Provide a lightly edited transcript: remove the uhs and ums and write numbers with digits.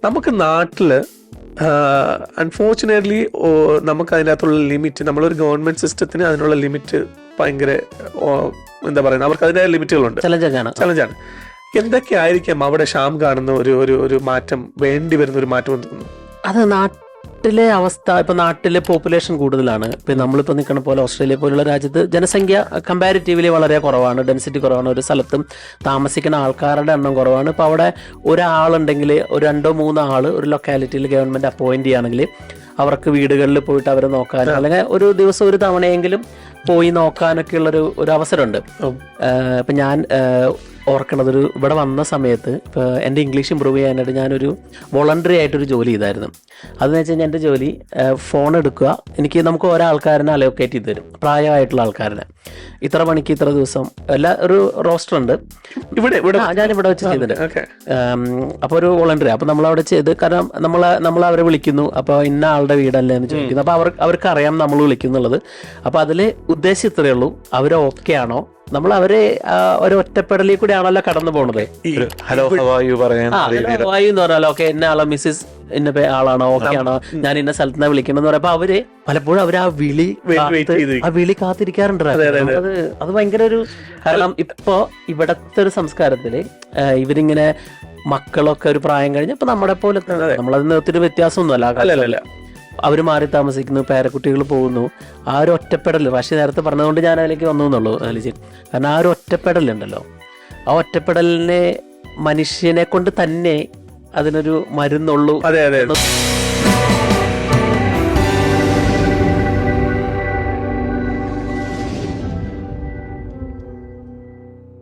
നമുക്ക് നാട്ടില് അൺഫോർച്ചുനേറ്റ്ലി നമുക്ക് അതിനകത്തുള്ള ലിമിറ്റ്, നമ്മളൊരു ഗവൺമെന്റ് സിസ്റ്റത്തിന് അതിനുള്ള ലിമിറ്റ് ഭയങ്കര എന്താ പറയുക, അവർക്ക് അതിൻ്റെതായ ലിമിറ്റുകളുണ്ട്. ചലഞ്ചാണ്. എന്തൊക്കെ ആയിരിക്കാം അവിടെ ഷ്യാം കാണുന്ന ഒരു മാറ്റം, വേണ്ടി വരുന്ന ഒരു മാറ്റം എന്ന് തോന്നുന്നു? അത് നാട്ടിലെ അവസ്ഥ. ഇപ്പൊ നാട്ടിലെ പോപ്പുലേഷൻ കൂടുതലാണ്. ഇപ്പൊ നമ്മളിപ്പോ നിൽക്കുന്ന പോലെ ഓസ്ട്രേലിയ പോലുള്ള രാജ്യത്ത് ജനസംഖ്യ കമ്പാരിറ്റീവ്ലി വളരെ കുറവാണ്, ഡെൻസിറ്റി കുറവാണ്. ഒരു സ്ഥലത്തും താമസിക്കുന്ന ആൾക്കാരുടെ എണ്ണം കുറവാണ്. ഇപ്പൊ അവിടെ ഒരാളുണ്ടെങ്കിൽ ഒരു 2-3 ആള് ഒരു ലൊക്കാലിറ്റിയിൽ ഗവൺമെന്റ് അപ്പോയിന്റ് ചെയ്യുകയാണെങ്കിൽ അവർക്ക് വീടുകളിൽ പോയിട്ട് അവരെ നോക്കാനും അല്ലെങ്കിൽ ഒരു ദിവസം ഒരു തവണയെങ്കിലും പോയി നോക്കാനൊക്കെ ഉള്ളൊരു അവസരമുണ്ട്. ഇപ്പം ഞാൻ ഓർക്കണത്, ഇവിടെ വന്ന സമയത്ത് ഇപ്പോൾ എൻ്റെ ഇംഗ്ലീഷ് ഇമ്പ്രൂവ് ചെയ്യാനായിട്ട് ഞാനൊരു വോളണ്ടറി ആയിട്ടൊരു ജോലി ചെയ്തായിരുന്നു. അതെന്ന് വെച്ച് കഴിഞ്ഞാൽ എൻ്റെ ജോലി ഫോൺ എടുക്കുക, നമുക്ക് ഓരോ ആൾക്കാരനെ അലോക്കേറ്റ് ചെയ്ത് തരും, പ്രായമായിട്ടുള്ള ആൾക്കാരനെ. ഇത്ര മണിക്ക് ഇത്ര ദിവസം ഒരു റോസ്റ്റർ ഉണ്ട്. ഞാനിവിടെ വെച്ച് ചെയ്തിട്ടുണ്ട്. അപ്പോൾ ഒരു വോളണ്ടറി, അപ്പോൾ നമ്മളവിടെ ചെയ്ത്, കാരണം നമ്മൾ അവരെ വിളിക്കുന്നു. അപ്പോൾ ഇന്ന ആളുടെ വീടല്ലേ എന്ന് ചോദിക്കുന്നു. അപ്പോൾ അവർക്ക് അറിയാം നമ്മൾ വിളിക്കുന്നുള്ളത്. അപ്പോൾ അതിൽ ഉദ്ദേശം ഇത്രയേ ഉള്ളൂ, അവർ ഓക്കെ ആണോ, നമ്മൾ അവരെ ഒരു ഒറ്റപ്പെടലിൽ കൂടെ ആണല്ലോ കടന്നു പോണത്. ഹലോ ഹവായു എന്ന് പറഞ്ഞാലോ, ഓക്കെ ഇന്ന ആളോ മിസ്സിസ് ഇന്ന ആളാണോ, ഓക്കെ ആണോ, ഞാൻ ഇന്ന സ്ഥലത്ത് നിന്ന് വിളിക്കണമെന്ന് പറയുമ്പോ അവര് പലപ്പോഴും അവർ ആ വിളി കാത്തിരിക്കാറുണ്ട്. അത് ഭയങ്കര ഒരു, കാരണം ഇപ്പൊ ഇവിടത്തെ ഒരു സംസ്കാരത്തില് ഇവരിങ്ങനെ മക്കളൊക്കെ ഒരു പ്രായം കഴിഞ്ഞ ഇപ്പൊ നമ്മുടെ പോലെ നമ്മളതിന് ഒത്തിരി വ്യത്യാസമൊന്നുമല്ല. അവർ മാറി താമസിക്കുന്നു, പേരക്കുട്ടികൾ പോകുന്നു. ആ ഒരു ഒറ്റപ്പെടൽ, പക്ഷേ നേരത്തെ പറഞ്ഞതുകൊണ്ട് ഞാൻ അതിലേക്ക് വന്നു എന്നുള്ളൂ അലിജി. കാരണം ആ ഒരു ഒറ്റപ്പെടലുണ്ടല്ലോ, ആ ഒറ്റപ്പെടലിനെ മനുഷ്യനെ കൊണ്ട് തന്നെ അതിനൊരു മരുന്നുള്ളൂ. അതെ